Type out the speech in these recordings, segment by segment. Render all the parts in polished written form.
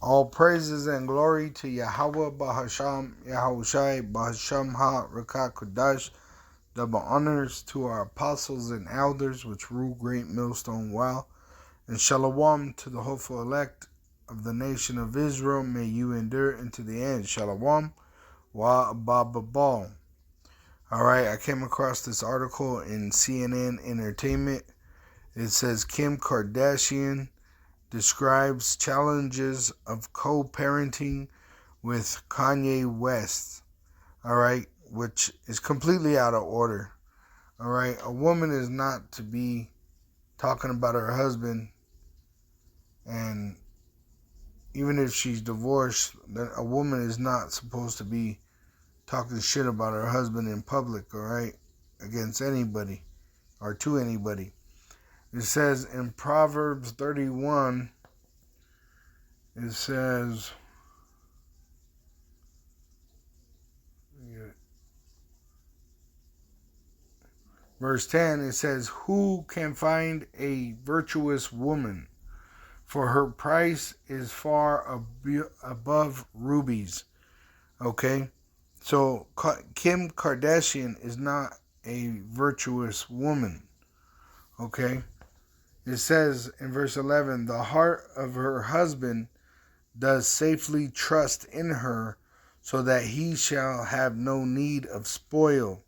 All praises and glory to Yahweh Bahasham, Yahushai Bahasham Ha Rakat Kodash. Double honors to our apostles and elders which rule great millstone while. And shalom to the hopeful elect of the nation of Israel. May you endure into the end. Shalom wa bababal. Alright, I came across this article in CNN Entertainment. It says Kim Kardashian describes challenges of co-parenting with Kanye West. Alright, which is completely out of order. Alright, a woman is not to be talking about her husband, and even if she's divorced, a woman is not supposed to be talking shit about her husband in public, alright, against anybody or to anybody. It says in Proverbs 31, it says, verse 10, it says, who can find a virtuous woman? For her price is far above rubies. Okay? So Kim Kardashian is not a virtuous woman. Okay? It says in verse 11, the heart of her husband does safely trust in her, so that he shall have no need of spoil.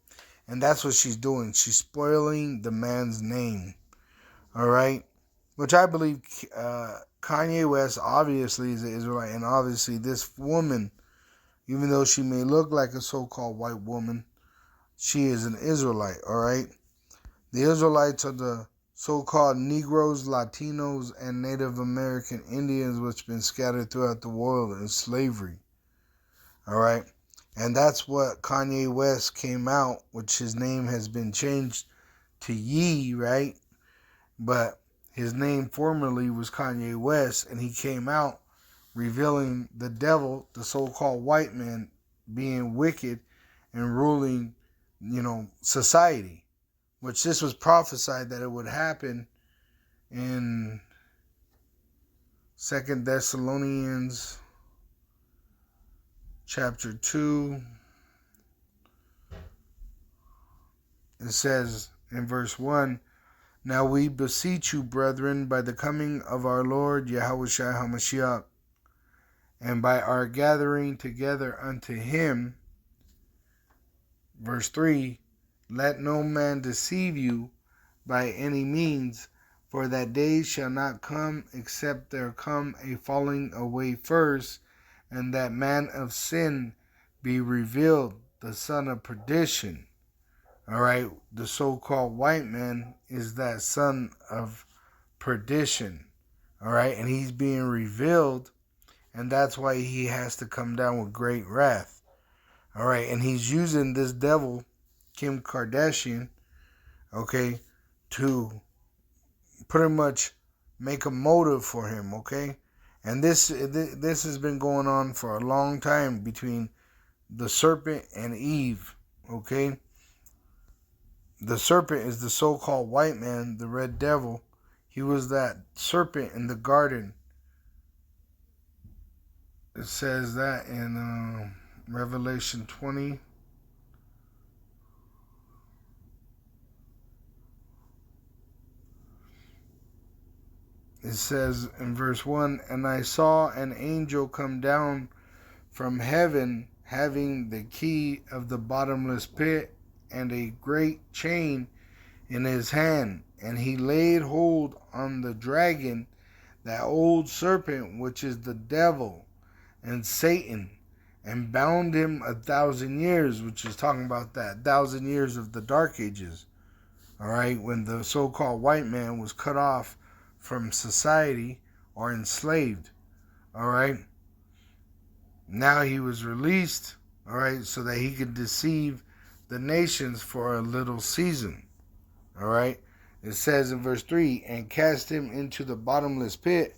And that's what she's doing. She's spoiling the man's name. All right? Which I believe Kanye West obviously is an Israelite. And obviously this woman, even though she may look like a so-called white woman, she is an Israelite. All right? The Israelites are the so-called Negroes, Latinos, and Native American Indians which have been scattered throughout the world in slavery. All right? And that's what Kanye West came out, which his name has been changed to Ye, right? But his name formerly was Kanye West, and he came out revealing the devil, the so-called white man, being wicked and ruling, society. Which this was prophesied that it would happen in 2 Thessalonians chapter 2. It says in verse 1, now we beseech you, brethren, by the coming of our Lord Yahushua HaMashiach, and by our gathering together unto him, verse 3, let no man deceive you by any means, for that day shall not come except there come a falling away first, and that man of sin be revealed, the son of perdition. All right, the so-called white man is that son of perdition. All right, and he's being revealed, and that's why he has to come down with great wrath. All right, and he's using this devil, Kim Kardashian, okay, to pretty much make a motive for him, okay? And this has been going on for a long time between the serpent and Eve, okay? The serpent is the so-called white man, the red devil. He was that serpent in the garden. It says that in Revelation 20. It says in verse 1, and I saw an angel come down from heaven, having the key of the bottomless pit and a great chain in his hand. And he laid hold on the dragon, that old serpent, which is the devil and Satan, and bound him 1,000 years, which is talking about that 1,000 years of the Dark Ages. All right, when the so-called white man was cut off from society or enslaved. All right. Now he was released, all right, so that he could deceive the nations for a little season. All right. It says in verse 3, and cast him into the bottomless pit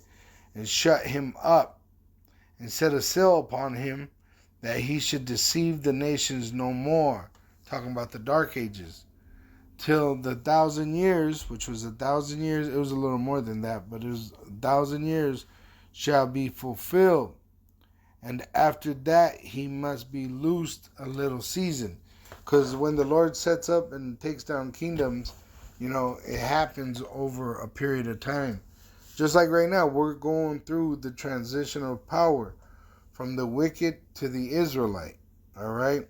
and shut him up and set a seal upon him, that he should deceive the nations no more. Talking about the Dark Ages. Till the 1,000 years, which was 1,000 years, it was a little more than that, but it was 1,000 years, shall be fulfilled. And after that, he must be loosed a little season. Because when the Lord sets up and takes down kingdoms, it happens over a period of time. Just like right now, we're going through the transition of power from the wicked to the Israelite. All right?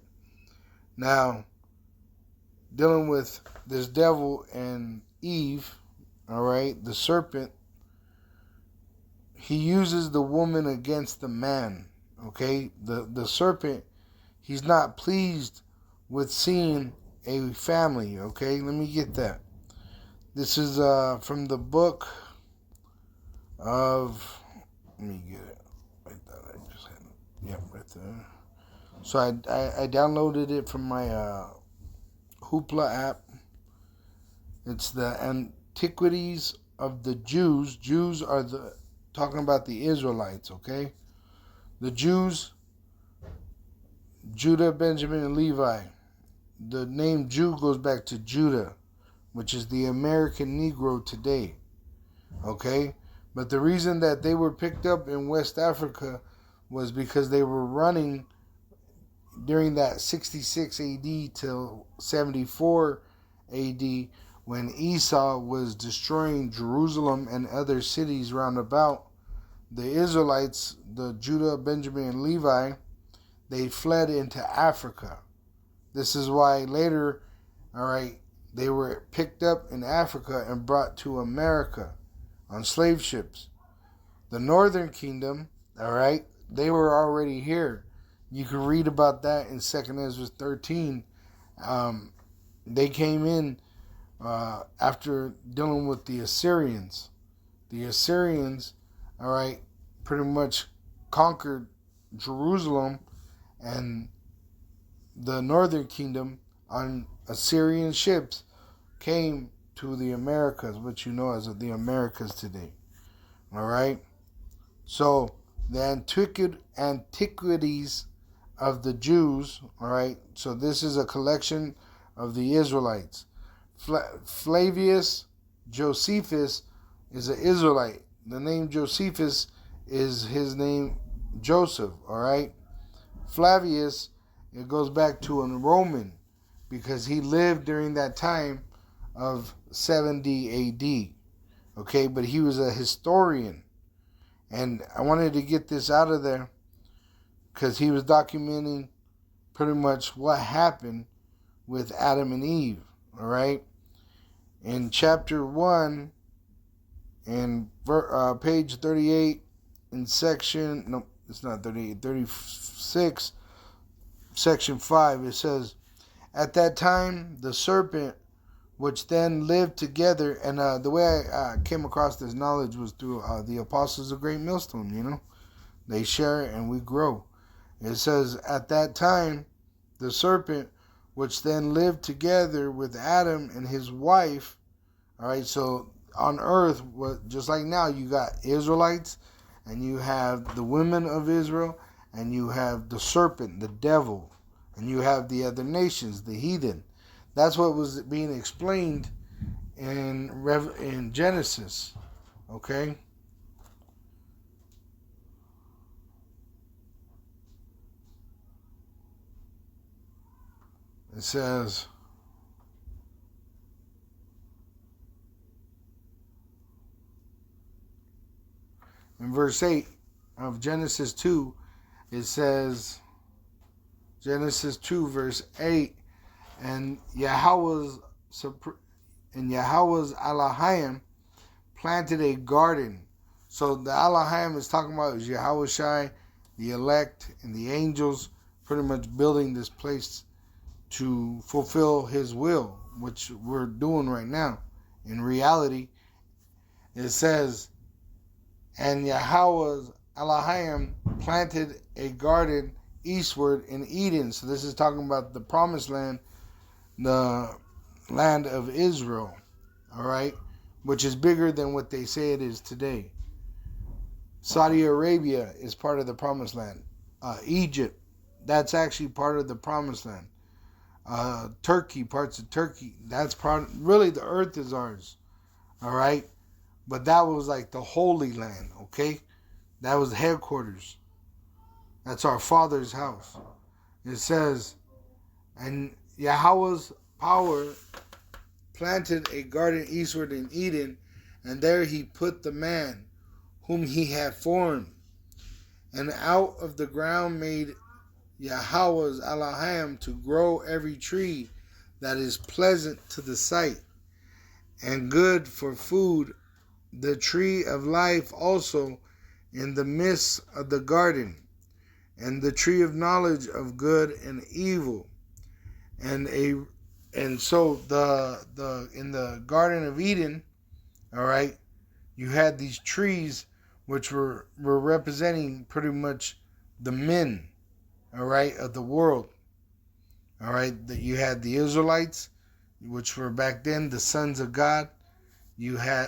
Now, dealing with this devil and Eve, all right, the serpent, he uses the woman against the man. Okay? The serpent, he's not pleased with seeing a family. Okay? Let me get that. This is from the book of, let me get it. I thought I just had it. Yep, right there. So I downloaded it from my Hoopla app. It's the Antiquities of the Jews. Jews are talking about the Israelites, okay? The Jews, Judah, Benjamin, and Levi. The name Jew goes back to Judah, which is the American Negro today, okay? But the reason that they were picked up in West Africa was because they were running during that 66 AD till 74 AD when Esau was destroying Jerusalem and other cities round about. The Israelites, the Judah, Benjamin, and Levi, they fled into Africa. This is why later, all right, they were picked up in Africa and brought to America on slave ships. The northern kingdom, all right, they were already here. You can read about that in 2nd Ezra 13. They came in after dealing with the Assyrians. The Assyrians, all right, pretty much conquered Jerusalem and the northern kingdom on Assyrian ships came to the Americas, which you know as the Americas today. All right? So, the Antiquities of the Jews, all right? So, this is a collection of the Israelites. Flavius Josephus is an Israelite. The name Josephus is his name Joseph, all right? Flavius, it goes back to a Roman because he lived during that time of 70 AD. Okay, but he was a historian. And I wanted to get this out of there because he was documenting pretty much what happened with Adam and Eve. All right. In chapter 1, in page 38, in section, no, it's not 38, 36, section 5, it says, at that time, the serpent, which then lived together, and the way I came across this knowledge was through the Apostles of Great Millstone, They share it and we grow. It says, at that time, the serpent, which then lived together with Adam and his wife, all right, so on earth, just like now, you got Israelites, and you have the women of Israel, and you have the serpent, the devil, and you have the other nations, the heathen. That's what was being explained in Genesis, okay? It says, in verse 8 of Genesis 2, it says, Genesis 2, verse 8, and Yahweh's Elohim planted a garden. So the Elohim is talking about is Yahweh Shai, the elect, and the angels, pretty much building this place to fulfill his will, which we're doing right now. In reality, it says, and Yahweh's Elohim planted a garden eastward in Eden. So this is talking about the promised land, the land of Israel, all right, which is bigger than what they say it is today. Saudi Arabia is part of the promised land. Egypt, that's actually part of the promised land. Turkey, parts of Turkey, that's really the earth is ours, all right, but that was like the Holy Land, okay? That was headquarters. That's our Father's house. It says, and Yahweh's power planted a garden eastward in Eden, and there he put the man whom he had formed. And out of the ground made Yahweh's Elohim to grow every tree that is pleasant to the sight and good for food, the tree of life also in the midst of the garden, and the tree of knowledge of good and evil. And so the in the Garden of Eden, all right, you had these trees which were representing pretty much the men, all right, of the world. All right, that you had the Israelites, which were back then the sons of God. You had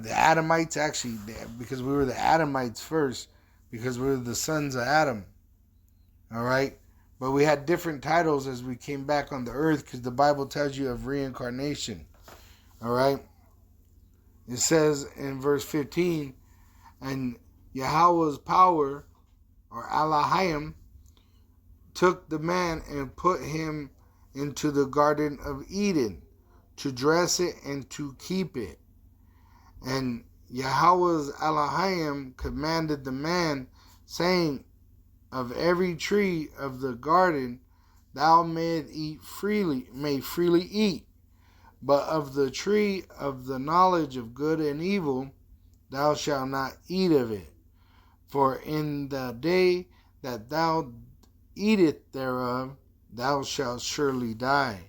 the Adamites, actually, because we were the Adamites first, because we were the sons of Adam. All right, but we had different titles as we came back on the earth, because the Bible tells you of reincarnation. All right, it says in verse 15, and Yahweh's power, or Elohim, took the man and put him into the Garden of Eden to dress it and to keep it. And Yahweh's Elohim commanded the man, saying, of every tree of the garden thou may freely eat, but of the tree of the knowledge of good and evil thou shalt not eat of it. For in the day that thou eateth thereof, thou shalt surely die.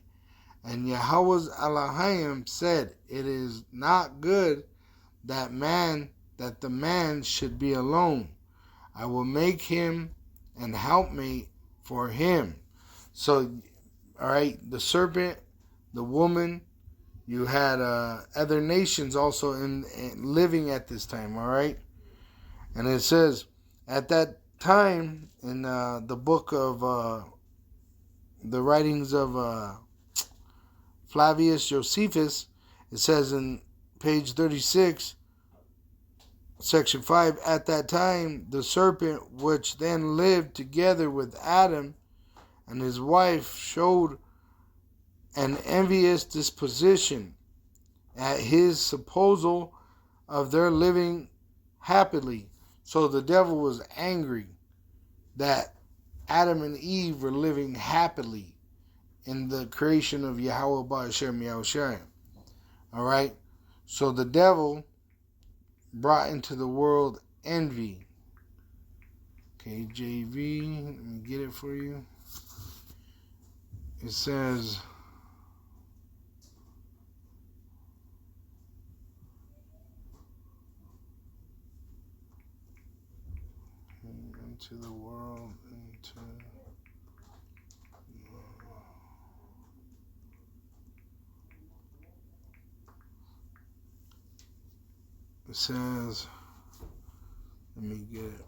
And Yahweh's Elohim said, it is not good that the man should be alone. I will make him an helpmate for him. So, all right, the serpent, the woman, you had other nations also in living at this time, all right? And it says, at that time, in the book of the writings of Flavius Josephus, it says in page 36, section 5, at that time the serpent which then lived together with Adam and his wife showed an envious disposition at his supposal of their living happily. So the devil was angry that Adam and Eve were living happily in the creation of Yahweh Ba'ashem Yahushua. All right? So the devil brought into the world envy. KJV, let me get it for you. It says, into the world, it says, let me get it.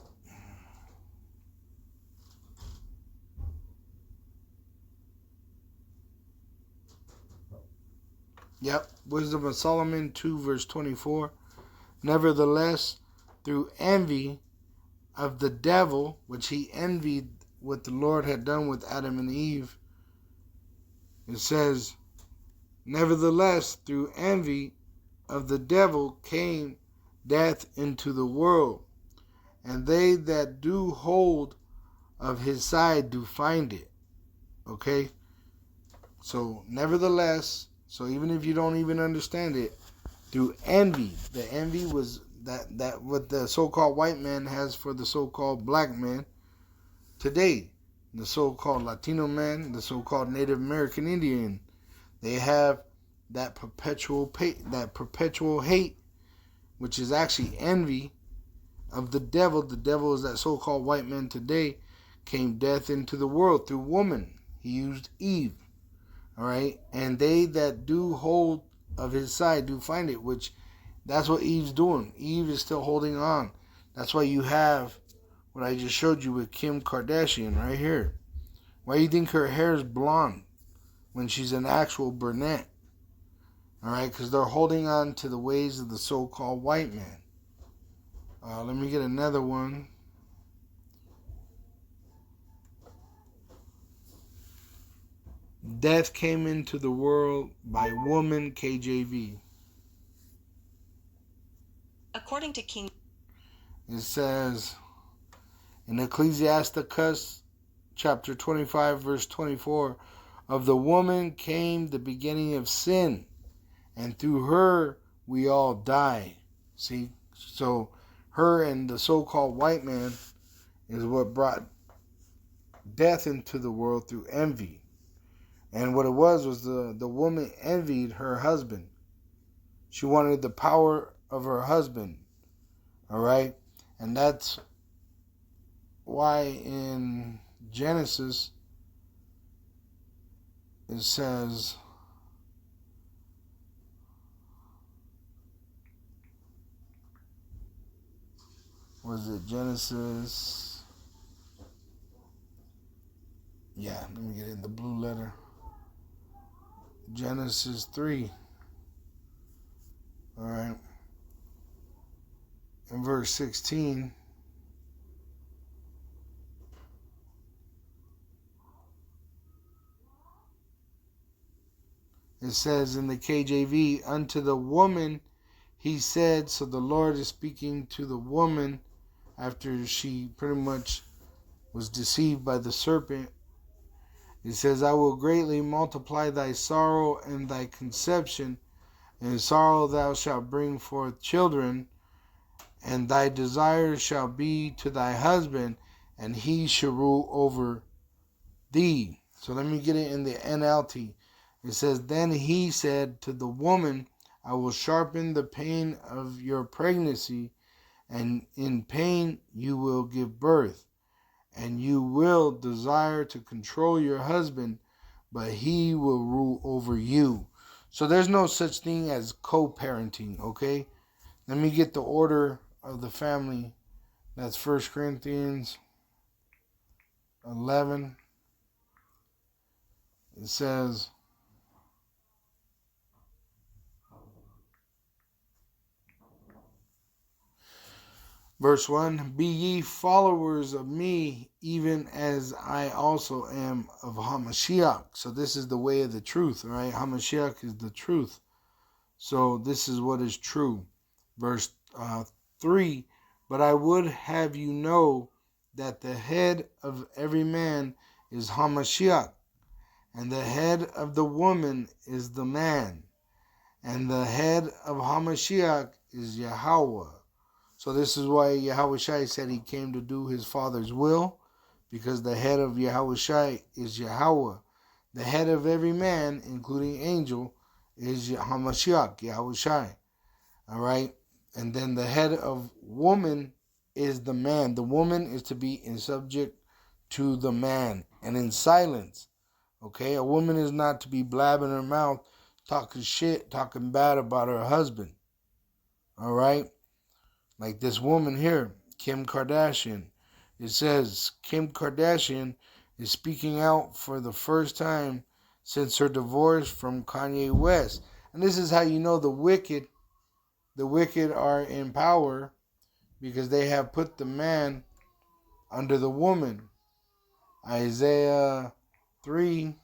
Yep, Wisdom of Solomon 2 verse 24. Nevertheless, through envy of the devil, which he envied what the Lord had done with Adam and Eve, it says, nevertheless, through envy of the devil came death into the world, and they that do hold of his side do find it. Okay? So, nevertheless, so even if you don't even understand it, through envy, the envy was that what the so-called white man has for the so-called black man today, the so-called Latino man, the so-called Native American Indian, they have that perpetual hate, which is actually envy of the devil. The devil is that so-called white man today. Came death into the world through woman. He used Eve. All right, and they that do hold of his side do find it, which that's what Eve's doing. Eve is still holding on. That's why you have what I just showed you with Kim Kardashian right here. Why do you think her hair is blonde when she's an actual brunette? All right, because they're holding on to the ways of the so-called white man. Let me get another one. Death came into the world by woman, KJV. According to King, it says in Ecclesiasticus chapter 25 verse 24, of the woman came the beginning of sin, and through her we all die. See, so her and the so-called white man is what brought death into the world through envy. And what it was the woman envied her husband. She wanted the power of her husband. All right? And that's why in Genesis it says, was it Genesis? Yeah, let me get it in the blue letter. Genesis 3. All right. In verse 16, it says in the KJV, unto the woman he said, so the Lord is speaking to the woman after she pretty much was deceived by the serpent. It says, I will greatly multiply thy sorrow and thy conception. In sorrow thou shalt bring forth children, and thy desire shall be to thy husband, and he shall rule over thee. So let me get it in the NLT. It says, then he said to the woman, I will sharpen the pain of your pregnancy, and in pain you will give birth, and you will desire to control your husband, but he will rule over you. So there's no such thing as co-parenting, okay? Let me get the order of the family. That's 1 Corinthians 11. It says, verse 1, be ye followers of me, even as I also am of Hamashiach. So this is the way of the truth, right? Hamashiach is the truth. So this is what is true. Verse 3, but I would have you know that the head of every man is Hamashiach, and the head of the woman is the man, and the head of Hamashiach is Yahweh. So this is why Yahweh Shai said he came to do his Father's will, because the head of Yahweh Shai is Yahweh. The head of every man, including angel, is Hamashiach, Yahweh Shai. All right? And then the head of woman is the man. The woman is to be in subject to the man and in silence. Okay? A woman is not to be blabbing her mouth, talking shit, talking bad about her husband. All right? Like this woman here, Kim Kardashian. It says Kim Kardashian is speaking out for the first time since her divorce from Kanye West. And this is how you know the wicked are in power, because they have put the man under the woman. Isaiah 3